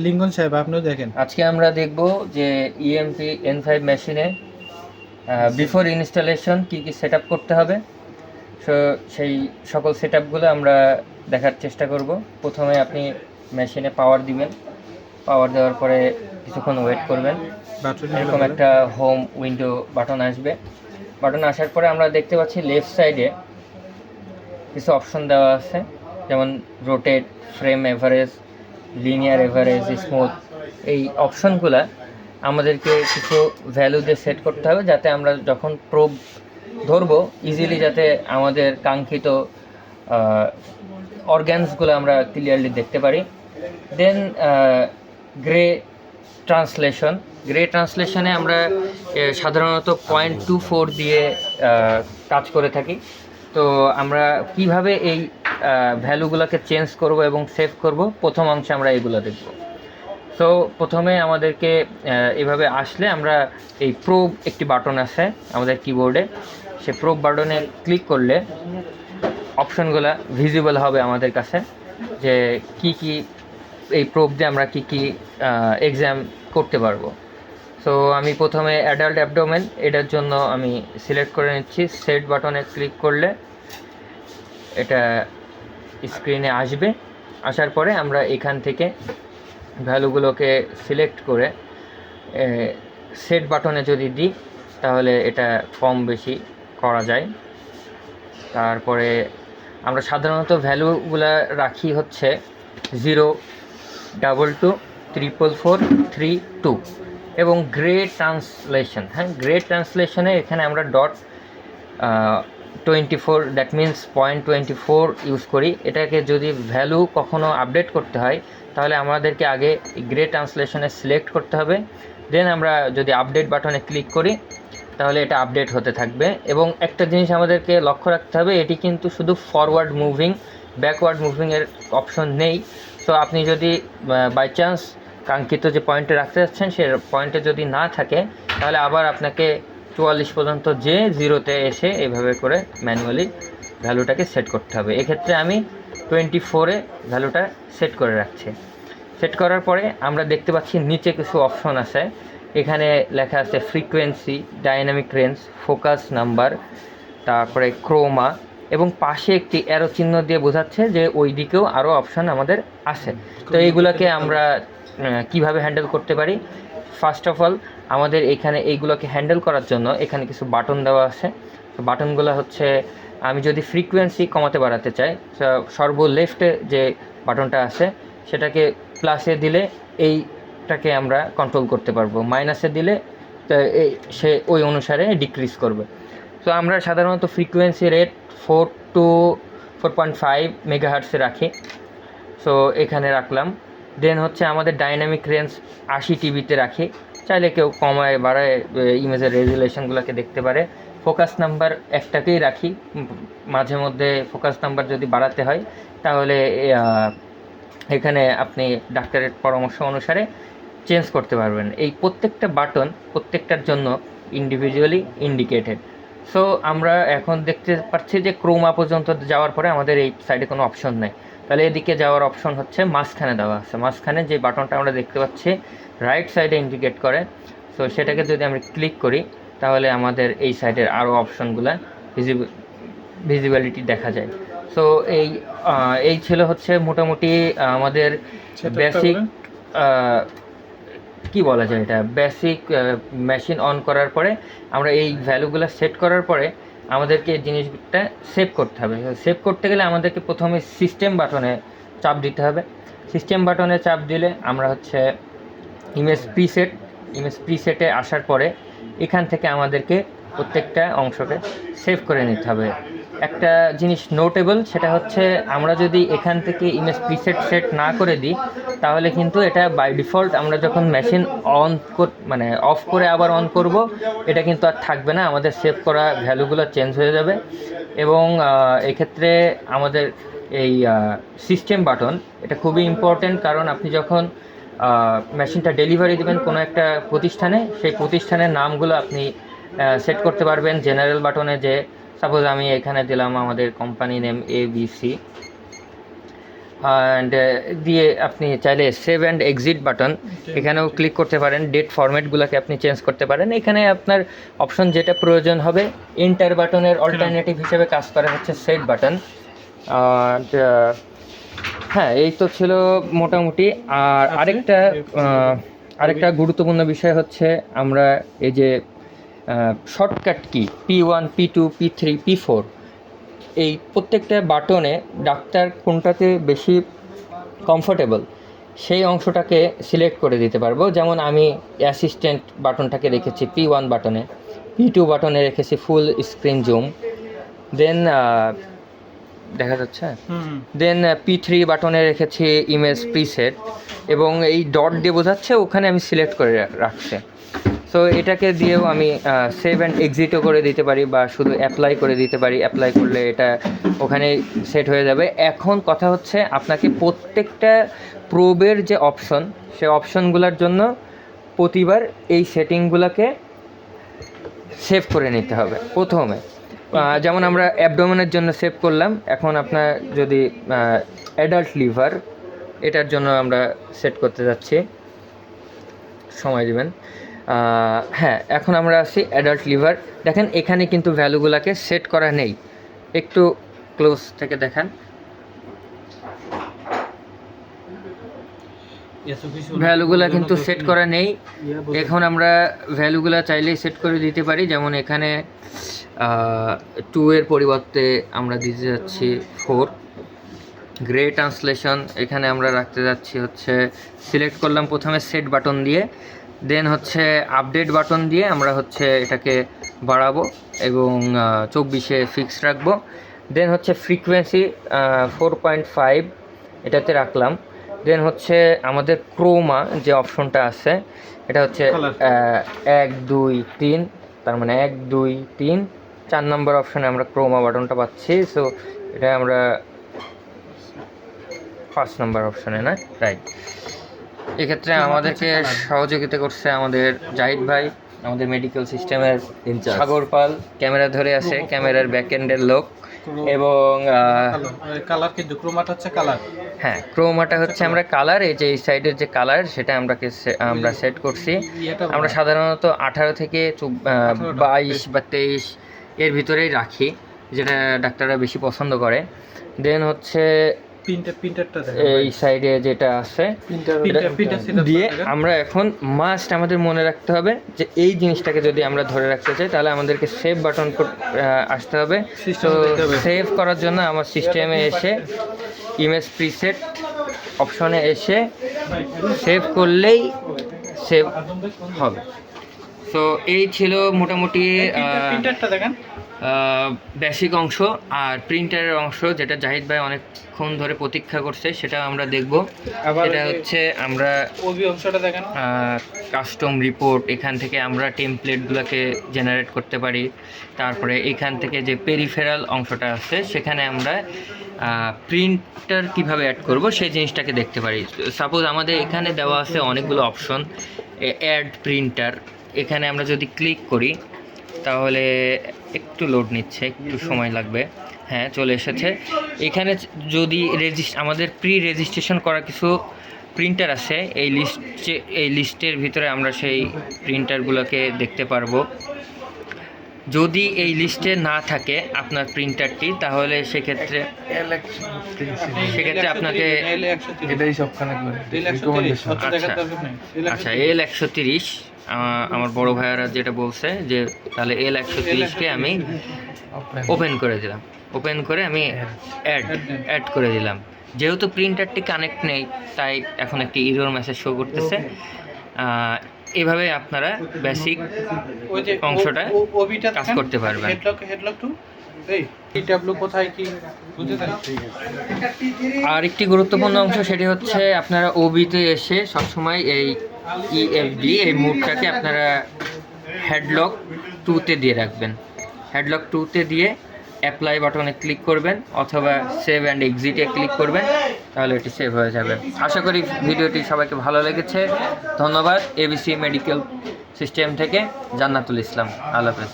Lincoln সাহেব আপনিও দেখেন। আজকে আমরা দেখব যে ইএমপি N5 মেশিনে বিফোর ইনস্টলেশন কি কি সেট করতে হবে। সো সেই সকল সেট আপগুলো আমরা দেখার চেষ্টা করব। প্রথমে আপনি মেশিনে পাওয়ার দিবেন, পাওয়ার দেওয়ার পরে কিছুক্ষণ ওয়েট করবেন। এরকম একটা হোম উইন্ডো বাটন আসবে। বাটন আসার পরে আমরা দেখতে পাচ্ছি লেফট সাইডে কিছু অপশন দেওয়া আছে, যেমন rotate, frame average, linear average, smooth. এই অপশনগুলো আমাদেরকে কিছু ভ্যালু দিয়ে সেট করতে হবে, যাতে আমরা যখন প্রোব ধরবো ইজিলি যাতে আমাদের কাঙ্ক্ষিত অর্গ্যানসগুলো আমরা ক্লিয়ারলি দেখতে পারি। দেন গ্রে ট্রান্সলেশন। গ্রে ট্রান্সলেশনে আমরা সাধারণত 0.24 দিয়ে কাজ করে থাকি। তো আমরা কিভাবে এই ভ্যালুগুলোকে চেঞ্জ করব এবং সেভ করব, প্রথম অংশে আমরা এগুলো দেখব। সো প্রথমে আমাদেরকে এভাবে আসলে আমরা এই প্রোব একটি বাটন আছে আমাদের কিবোর্ডে, সে প্রোব বাটনে ক্লিক করলে অপশনগুলো ভিজিবল হবে আমাদের কাছে, যে কি কি এই প্রোব দিয়ে আমরা কি কি এক্সাম করতে পারবো। সো আমি প্রথমে অ্যাডাল্ট অ্যাবডোমেন, এটার জন্য আমি সিলেক্ট করে নিচ্ছি। সেট বাটনে ক্লিক করলে এটা স্ক্রিনে আসবে। আসার পরে আমরা এখান থেকে ভ্যালুগুলোকে সিলেক্ট করে সেট বাটনে যদি দিই তাহলে এটা কম বেশি করা যায়। তারপরে আমরা সাধারণত ভ্যালুগুলো রাখি হচ্ছে 0, 22, 444, 32 এবং গ্রে ট্রান্সলেশন। হ্যাঁ, গ্রে ট্রান্সলেশনে এখানে আমরা ডট 24, দ্যাট মিন্স 0.24 ইউজ করি। এটাকে যদি ভ্যালু কখনো আপডেট করতে হয় তাহলে আমাদেরকে আগে গ্রে ট্রান্সলেশনে সিলেক্ট করতে হবে। দেন আমরা যদি আপডেট বাটনে ক্লিক করি তাহলে এটা আপডেট হতে থাকবে। এবং একটা জিনিস আমাদেরকে লক্ষ্য রাখতে হবে, এটি কিন্তু শুধু ফরওয়ার্ড মুভিং, ব্যাকওয়ার্ড মুভিংয়ের অপশন নেই। সো আপনি যদি বাই চান্স কাঙ্ক্ষিত যে পয়েন্টে রাখতে যাচ্ছেন সে পয়েন্টে যদি না থাকে তাহলে আবার আপনাকে 44 পর্যন্ত যে 0-তে এসে এইভাবে করে ম্যানুয়ালি ভ্যালুটাকে সেট করতে হবে। এক্ষেত্রে আমি 24-এ ভ্যালুটা সেট করে রাখছি। সেট করার পরে আমরা দেখতে পাচ্ছি নিচে কিছু অপশন আছে। এখানে লেখা আছে frequency, dynamic range, focus number, তারপরে ক্রোমা, এবং পাশে একটি অ্যারো চিহ্ন দিয়ে বোঝাচ্ছে যে ওই দিকেও আরও অপশান আমাদের আছে। তো এইগুলোকে আমরা কিভাবে হ্যান্ডেল করতে পারি? ফার্স্ট অফ অল আমাদের এখানে এইগুলোকে হ্যান্ডেল করার জন্য এখানে কিছু বাটন দেওয়া আছে। তো বাটনগুলো হচ্ছে, আমি যদি ফ্রিকোয়েন্সি কমাতে বাড়াতে চাই, সর্ব লেফটে যে বাটনটা আছে সেটাকে প্লাসে দিলে এইটাকে আমরা কন্ট্রোল করতে পারবো, মাইনাসে দিলে সে ওই অনুসারে ডিক্রিজ করবে। তো আমরা সাধারণত ফ্রিকোয়েন্সি রেট 4 to 4.5 মেগাহার্টসে রাখি। সো এখানে রাখলাম। দেন হচ্ছে আমাদের ডাইনামিক রেঞ্জ 80 টিবিতে রাখি, চাইলে কেউ কমায় বাড়ায় ইমেজের রেজুলেশনগুলোকে দেখতে পারে। ফোকাস নাম্বার একটাকেই রাখি, মাঝে মধ্যে ফোকাস নাম্বার যদি বাড়াতে হয় তাহলে এখানে আপনি ডাক্তারের পরামর্শ অনুসারে চেঞ্জ করতে পারবেন। এই প্রত্যেকটা বাটন প্রত্যেকটার জন্য ইন্ডিভিজুয়ালি ইন্ডিকেটেড। সো আমরা এখন দেখতে পাচ্ছি যে ক্রোমা পর্যন্ত যাওয়ার পরে আমাদের এই সাইডে কোনো অপশন নেই। তাহলে এদিকে যাওয়ার অপশন হচ্ছে মাঝখানে দেওয়া আছে। মাঝখানে যে বাটনটা আমরা দেখতে পাচ্ছি রাইট সাইডে ইন্ডিকেট করে, সো সেটাকে যদি আমরা ক্লিক করি তাহলে আমাদের এই সাইডের আরও অপশনগুলো ভিজিবিলিটি দেখা যায়। সো এই ছিল হচ্ছে মোটামুটি আমাদের বেসিক, কি বলা যায়, এটা বেসিক মেশিন অন করার পরে আমরা এই ভ্যালুগুলো সেট করার পরে আমাদেরকে এই জিনিসটা সেভ করতে হবে। সেভ করতে গেলে আমাদেরকে প্রথমে সিস্টেম বাটনে চাপ দিতে হবে। সিস্টেম বাটনে চাপ দিলে আমরা হচ্ছে ইমেজ প্রিসেটে আসার পরে এখান থেকে আমাদেরকে প্রত্যেকটা অংশকে সেভ করে নিতে হবে। একটা জিনিস নোটেবল, সেটা হচ্ছে আমরা যদি এখান থেকে ইমেজ প্রিসেট সেট না করে দিই তাহলে কিন্তু এটা বাই ডিফল্ট আমরা যখন মেশিন মানে অফ করে আবার অন করব এটা কিন্তু আর থাকবে না, আমাদের সেভ করা ভ্যালুগুলো চেঞ্জ হয়ে যাবে। এবং এক্ষেত্রে আমাদের এই সিস্টেম বাটন এটা খুবই ইম্পর্টেন্ট, কারণ আপনি যখন মেশিনটা ডেলিভারি দেবেন কোনো একটা প্রতিষ্ঠানে, সেই প্রতিষ্ঠানের নামগুলো আপনি সেট করতে পারবেন জেনারেল বাটনে। যে সাপোজ আমি এখানে দিলাম আমাদের কোম্পানি নেম ABC, অ্যান্ড দিয়ে আপনি চাইলে সেভ অ্যান্ড এক্সিট বাটন এখানেও ক্লিক করতে পারেন, ডেট ফরম্যাটগুলোকে আপনি চেঞ্জ করতে পারেন। এখানে আপনার অপশন যেটা প্রয়োজন হবে, এন্টার বাটনের অল্টারনেটিভ হিসেবে কাজ করে হচ্ছে সেট বাটন। আর হ্যাঁ, এই তো ছিল মোটামুটি। আর আরেকটা গুরুত্বপূর্ণ বিষয় হচ্ছে আমরা এই যে shortcut key P1, P2, P3, P4, এই প্রত্যেকটা বাটনে ডাক্তার কোনটাতে বেশি কমফোর্টেবল সেই অংশটাকে সিলেক্ট করে দিতে পারবো। যেমন আমি অ্যাসিস্ট্যান্ট বাটনটাকে রেখেছি P1 বাটনে, P2 বাটনে রেখেছি ফুল স্ক্রিন জুম, দেন দেখা যাচ্ছে, দেন P3 বাটনে রেখেছি ইমেজ প্রিসেট, এবং এই ডট দিয়ে বোঝাচ্ছে ওখানে আমি সিলেক্ট করে রাখছি। সো এটাকে দিয়েও আমি সেভ অ্যান্ড এক্সিটও করে দিতে পারি বা শুধু অ্যাপ্লাই করে দিতে পারি। অ্যাপ্লাই করলে এটা ওখানে সেট হয়ে যাবে। এখন কথা হচ্ছে আপনাকে প্রত্যেকটা প্রোবের যে অপশন, সে অপশনগুলোর জন্য প্রতিবার এই সেটিংগুলোকে সেভ করে নিতে হবে প্রথমে। যেমন আমরা অ্যাবডোমেনের জন্য সেভ করলাম, এখন আপনার যদি অ্যাডাল্ট লিভার, এটার জন্য আমরা সেট করতে যাচ্ছি, সময় দিবেন। হ্যাঁ, এখন আমরা আসি অ্যাডাল্ট লিভার। দেখেন এখানে কিন্তু ভ্যালুগুলোকে সেট করা নেই, একটু ক্লোজ থেকে দেখান, ভ্যালুগুলো কিন্তু সেট করা নেই। এখন আমরা ভ্যালুগুলো চাইলেই সেট করে দিতে পারি। যেমন এখানে 2 এর পরিবর্তে আমরা দিতে যাচ্ছি 4। গ্রে ট্রান্সলেশন এখানে আমরা রাখতে যাচ্ছি হচ্ছে, সিলেক্ট করলাম প্রথমে সেট বাটন দিয়ে, দেন হচ্ছে আপডেট বাটন দিয়ে আমরা হচ্ছে এটাকে বাড়াবো এবং 24-এ ফিক্স রাখবো। দেন হচ্ছে ফ্রিকোয়েন্সি 4.5 এটাতে রাখলাম। দেন হচ্ছে আমাদের ক্রোমা যে অপশনটা আছে, এটা হচ্ছে 1, 2, 3, তার মানে 1, 2, 3, 4 নম্বর অপশনে আমরা ক্রোমা বাটনটা পাচ্ছি। সো এটা আমরা 1 নম্বর অপশনে, না রাইট। এক্ষেত্রে আমাদেরকে সহযোগিতা করছে আমাদের জাহিদ ভাই, আমাদের মেডিকেল সিস্টেমের সাগর পাল, ক্যামেরা ধরে আছে, ক্যামেরার ব্যাক এন্ডের লোক। এবং কালার কিন্তু ক্রোমাটা হচ্ছে কালার, হ্যাঁ ক্রোমাটা হচ্ছে আমরা কালার, এই যে এই সাইডের যে কালার সেটা আমরা সেট করছি। আমরা সাধারণত 18 থেকে 22 বা 23 এর ভিতরেই রাখি, যেটা ডাক্তাররা বেশি পছন্দ করে। দেন হচ্ছে এই সাইডে যেটা আছে দিয়ে আমরা এখন মাস্ট আমাদের মনে রাখতে হবে যে এই জিনিসটাকে যদি আমরা ধরে রাখতে চাই তাহলে আমাদেরকে সেভ বাটন আসতে হবে। তো সেভ করার জন্য আমার সিস্টেমে এসে ইমেজ প্রিসেট অপশনে এসে সেভ করলেই সেভ হবে। তো এই ছিল মোটামুটি বেসিক অংশ। আর প্রিন্টারের অংশ যেটা জাহিদ ভাই অনেকক্ষণ ধরে প্রতীক্ষা করছে সেটা আমরা দেখব। এটা হচ্ছে আমরা কাস্টম রিপোর্ট, এখান থেকে আমরা টেমপ্লেটগুলোকে জেনারেট করতে পারি। তারপরে এখান থেকে যে পেরিফেরাল অংশটা আছে সেখানে আমরা প্রিন্টার কিভাবে অ্যাড করব সেই জিনিসটাকে দেখতে পারি। সাপোজ আমাদের এখানে দেওয়া আছে অনেকগুলো অপশন, অ্যাড প্রিন্টার, এখানে আমরা যদি ক্লিক করি তাহলে একটু লোড নিচ্ছে, একটু সময় লাগবে। হ্যাঁ, চলে এসেছে। এখানে যদি আমাদের প্রি রেজিস্ট্রেশন করা কিছু প্রিন্টার আছে, এই লিস্টের ভিতরে আমরা সেই প্রিন্টারগুলোকে দেখতে পারবো। যদি এই লিস্টে না থাকে আপনার প্রিন্টারটি, তাহলে সেক্ষেত্রে আপনাকে আচ্ছা L130 আমার বড় ভাইয়ারা যেটা বলছে যে তাহলে L130কে আমি ওপেন করে দিলাম, ওপেন করে আমি অ্যাড করে দিলাম। যেহেতু প্রিন্টারটি কানেক্ট নেই তাই এখন একটি এরর মেসেজ শো করতেছে। এভাবে আপনারা বেসিক অংশটা কাজ করতে পারবেন। আর একটি গুরুত্বপূর্ণ অংশ সেটি হচ্ছে আপনারা ওবিতে এসে সবসময় এই EFD এই মোডটাকে আপনারা হেডলক 2-তে দিয়ে রাখবেন। হেডলক 2-তে দিয়ে অ্যাপ্লাই বাটনে ক্লিক করবেন অথবা সেভ অ্যান্ড এক্সিটে ক্লিক করবেন, তাহলে এটি সেভ হয়ে যাবে। আশা করি ভিডিওটি সবাইকে ভালো লেগেছে। ধন্যবাদ। ABC মেডিকেল সিস্টেম থেকে জান্নাতুল ইসলাম। আল্লাহ হাফেজ।